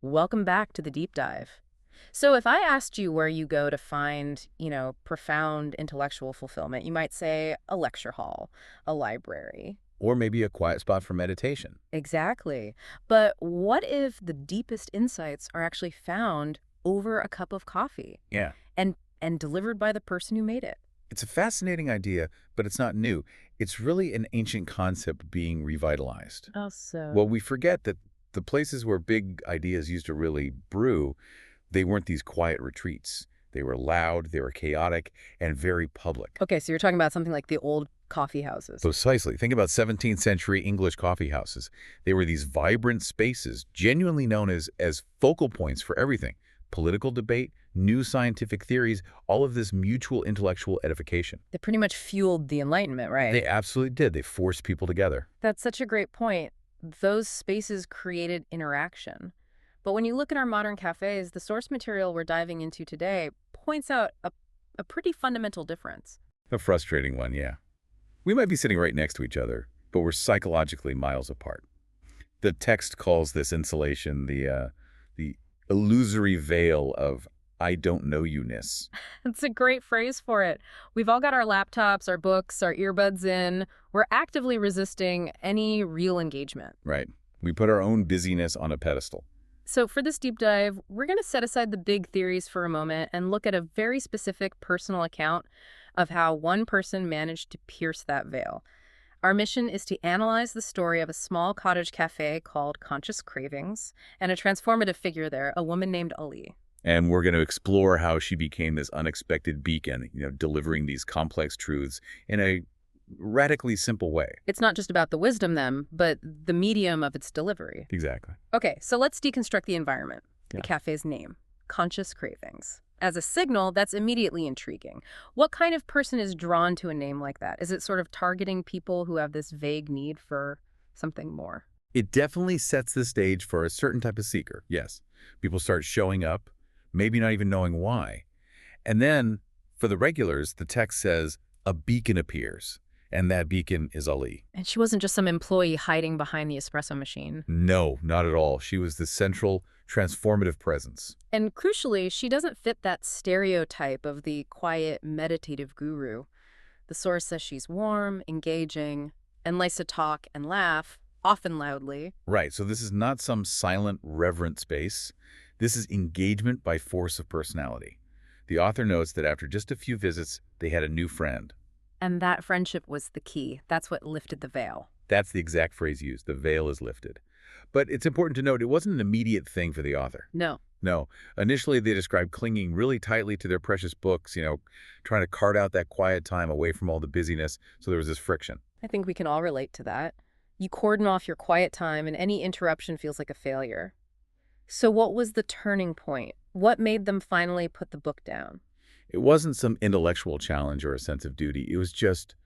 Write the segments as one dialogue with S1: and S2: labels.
S1: Welcome back to the deep dive. So if I asked you where you go to find, profound intellectual fulfillment, you might say a lecture hall, a library.
S2: Or maybe a quiet spot for meditation.
S1: Exactly. But what if the deepest insights are actually found over a cup of coffee
S2: Yeah.
S1: and delivered by the person who made it?
S2: It's a fascinating idea, but it's not new. It's really an ancient concept being revitalized.
S1: Oh, so
S2: Well, we forget that the places where big ideas used to really brew, they weren't these quiet retreats. They were loud, they were chaotic, and very public.
S1: okay, so you're talking about something like the old coffee houses.
S2: Precisely. Think about 17th century English coffee houses. They were these vibrant spaces, genuinely known as focal points for everything. Political debate, new scientific theories, all of this mutual intellectual edification.
S1: That pretty much fueled the Enlightenment, right?
S2: They absolutely did. They forced people together.
S1: That's such a great point. Those spaces created interaction. But when you look at our modern cafes, the source material we're diving into today points out a pretty fundamental difference.
S2: A frustrating one, yeah. We might be sitting right next to each other, but we're psychologically miles apart. The text calls this insulation the illusory veil of I-don't-know-you-ness.
S1: That's a great phrase for it. We've all got our laptops, our books, our earbuds in. We're actively resisting any real engagement.
S2: Right. We put our own busyness on a pedestal.
S1: So for this deep dive, we're going to set aside the big theories for a moment and look at a very specific personal account of how one person managed to pierce that veil. Our mission is to analyze the story of a small cottage cafe called Conscious Cravings and a transformative figure there, a woman named Ali.
S2: And we're going to explore how she became this unexpected beacon, delivering these complex truths in a radically simple way.
S1: It's not just about the wisdom then, but the medium of its delivery.
S2: Exactly.
S1: Okay, so let's deconstruct the environment. The
S2: Yeah.
S1: cafe's name, Conscious Cravings. As a signal, that's immediately intriguing. What kind of person is drawn to a name like that? Is it sort of targeting people who have this vague need for something more?
S2: It definitely sets the stage for a certain type of seeker, yes. People start showing up, maybe not even knowing why. And then, for the regulars, the text says, a beacon appears. And that beacon is Ali.
S1: And she wasn't just some employee hiding behind the espresso machine.
S2: No, not at all. She was the central, transformative presence.
S1: And crucially, she doesn't fit that stereotype of the quiet, meditative guru. The source says she's warm, engaging, and likes to talk and laugh, often loudly.
S2: Right, so this is not some silent, reverent space. This is engagement by force of personality. The author notes that after just a few visits, they had a new friend.
S1: And that friendship was the key. That's what lifted the veil.
S2: That's the exact phrase used. The veil is lifted. But it's important to note it wasn't an immediate thing for the author.
S1: No.
S2: No. Initially, they described clinging really tightly to their precious books, trying to carve out that quiet time away from all the busyness. So there was this friction.
S1: I think we can all relate to that. You cordon off your quiet time, and any interruption feels like a failure. So what was the turning point? What made them finally put the book down?
S2: It wasn't some intellectual challenge or a sense of duty. It was just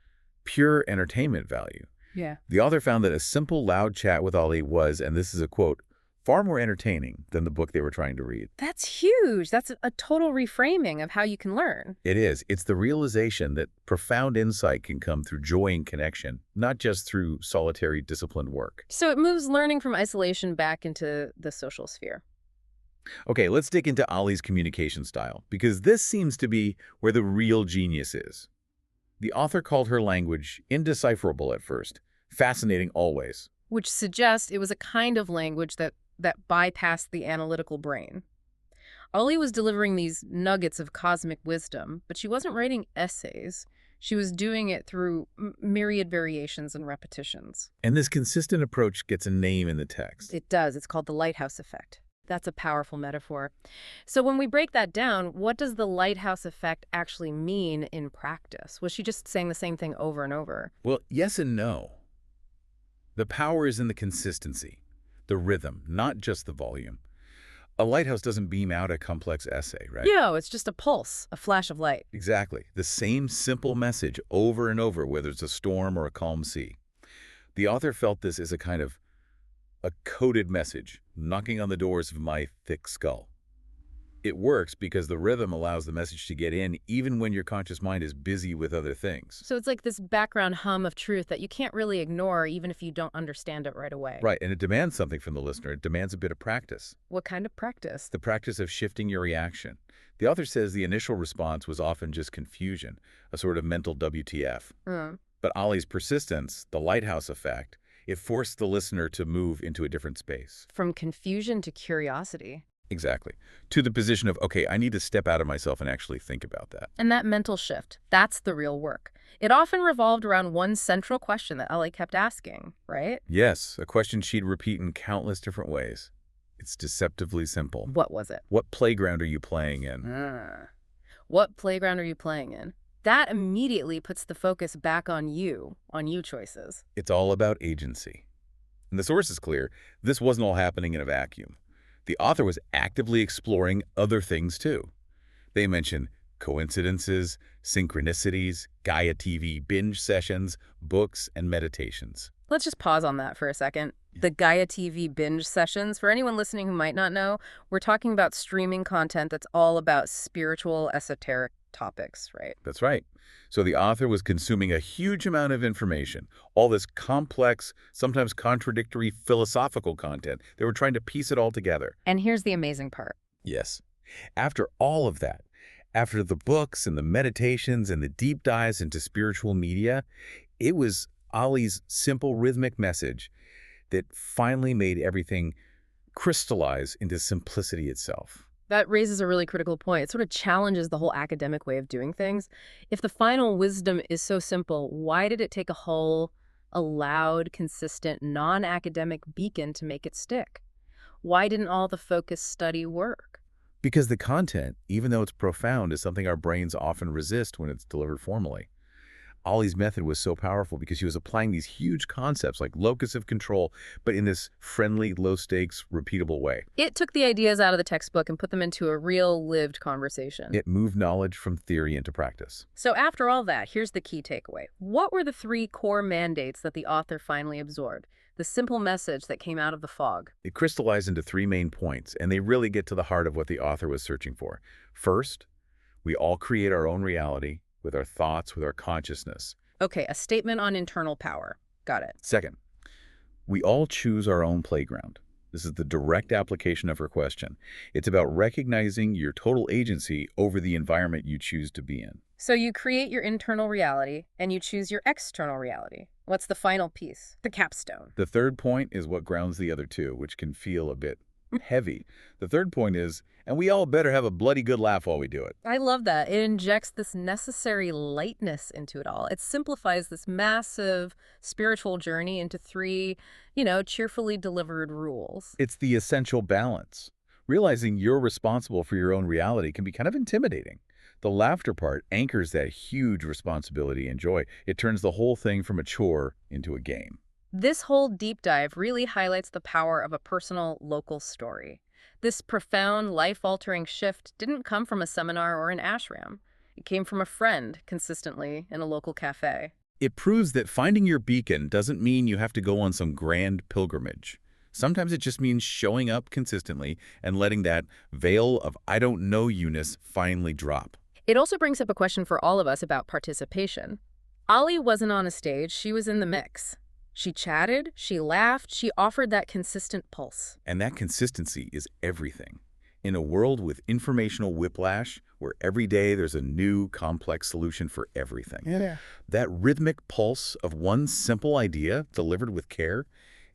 S2: pure entertainment value.
S1: Yeah.
S2: The author found that a simple, loud chat with Ali was, and this is a quote, far more entertaining than the book they were trying to read.
S1: That's huge. That's a total reframing of how you can learn.
S2: It is. It's the realization that profound insight can come through joy and connection, not just through solitary, disciplined work.
S1: So it moves learning from isolation back into the social sphere.
S2: Okay, let's dig into Ali's communication style, because this seems to be where the real genius is. The author called her language indecipherable at first, fascinating always.
S1: Which suggests it was a kind of language that bypassed the analytical brain. Ali was delivering these nuggets of cosmic wisdom, but she wasn't writing essays. She was doing it through myriad variations and repetitions.
S2: And this consistent approach gets a name in the text.
S1: It does. It's called the lighthouse effect. That's a powerful metaphor. So when we break that down, what does the lighthouse effect actually mean in practice? Was she just saying the same thing over and over?
S2: Well, yes and no. The power is in the consistency, the rhythm, not just the volume. A lighthouse doesn't beam out a complex essay, right?
S1: No, it's just a pulse, a flash of light.
S2: Exactly. The same simple message over and over, whether it's a storm or a calm sea. The author felt this as a kind of a coded message knocking on the doors of my thick skull. It works because the rhythm allows the message to get in even when your conscious mind is busy with other things.
S1: So it's like this background hum of truth that you can't really ignore even if you don't understand it right away.
S2: Right, and it demands something from the listener. It demands a bit of practice.
S1: What kind of practice?
S2: The practice of shifting your reaction. The author says the initial response was often just confusion, a sort of mental WTF.
S1: Mm.
S2: But Ollie's persistence, the lighthouse effect, it forced the listener to move into a different space.
S1: From confusion to curiosity.
S2: Exactly. To the position of, okay, I need to step out of myself and actually think about that.
S1: And that mental shift, that's the real work. It often revolved around one central question that Ellie kept asking, right?
S2: Yes, a question she'd repeat in countless different ways. It's deceptively simple.
S1: What was it?
S2: What playground are you playing in?
S1: What playground are you playing in? That immediately puts the focus back on you choices.
S2: It's all about agency. And the source is clear. This wasn't all happening in a vacuum. The author was actively exploring other things too. They mention coincidences, synchronicities, Gaia TV binge sessions, books, and meditations.
S1: Let's just pause on that for a second. The Gaia TV binge sessions, for anyone listening who might not know, we're talking about streaming content that's all about spiritual, esoteric topics, right?
S2: That's right. So the author was consuming a huge amount of information, all this complex, sometimes contradictory philosophical content. They were trying to piece it all together.
S1: And here's the amazing part.
S2: Yes. After all of that, after the books and the meditations and the deep dives into spiritual media, it was Ollie's simple rhythmic message that finally made everything crystallize into simplicity itself.
S1: That raises a really critical point. It sort of challenges the whole academic way of doing things. If the final wisdom is so simple, why did it take a loud, consistent, non-academic beacon to make it stick? Why didn't all the focused study work?
S2: Because the content, even though it's profound, is something our brains often resist when it's delivered formally. Ollie's method was so powerful because he was applying these huge concepts like locus of control, but in this friendly, low-stakes, repeatable way.
S1: It took the ideas out of the textbook and put them into a real, lived conversation.
S2: It moved knowledge from theory into practice.
S1: So after all that, here's the key takeaway. What were the 3 core mandates that the author finally absorbed? The simple message that came out of the fog.
S2: It crystallized into 3 main points, and they really get to the heart of what the author was searching for. First, we all create our own reality with our thoughts, with our consciousness.
S1: Okay, a statement on internal power. Got it.
S2: Second, we all choose our own playground. This is the direct application of her question. It's about recognizing your total agency over the environment you choose to be in.
S1: So you create your internal reality and you choose your external reality. What's the final piece? The capstone.
S2: The third point is what grounds the other two, which can feel a bit heavy. The third point is, and we all better have a bloody good laugh while we do it.
S1: I love that. It injects this necessary lightness into it all. It simplifies this massive spiritual journey into 3, cheerfully delivered rules.
S2: It's the essential balance. Realizing you're responsible for your own reality can be kind of intimidating. The laughter part anchors that huge responsibility and joy. It turns the whole thing from a chore into a game.
S1: This whole deep dive really highlights the power of a personal, local story. This profound, life-altering shift didn't come from a seminar or an ashram. It came from a friend, consistently, in a local cafe.
S2: It proves that finding your beacon doesn't mean you have to go on some grand pilgrimage. Sometimes it just means showing up consistently and letting that veil of I-don't-know-you-ness finally drop.
S1: It also brings up a question for all of us about participation. Ollie wasn't on a stage, she was in the mix. She chatted, she laughed, she offered that consistent pulse.
S2: And that consistency is everything. In a world with informational whiplash, where every day there's a new, complex solution for everything, that rhythmic pulse of one simple idea delivered with care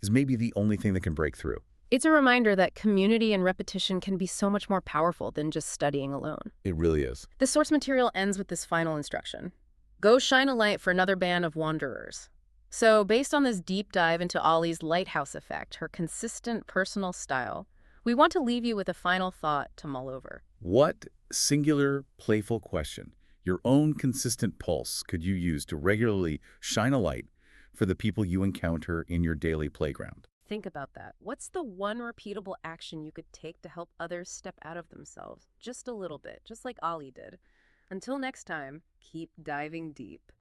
S2: is maybe the only thing that can break through.
S1: It's a reminder that community and repetition can be so much more powerful than just studying alone.
S2: It really is.
S1: The source material ends with this final instruction. Go shine a light for another band of wanderers. So, based on this deep dive into Ollie's lighthouse effect, her consistent personal style, we want to leave you with a final thought to mull over.
S2: What singular, playful question, your own consistent pulse, could you use to regularly shine a light for the people you encounter in your daily playground?
S1: Think about that. What's the one repeatable action you could take to help others step out of themselves? Just a little bit, just like Ollie did. Until next time, keep diving deep.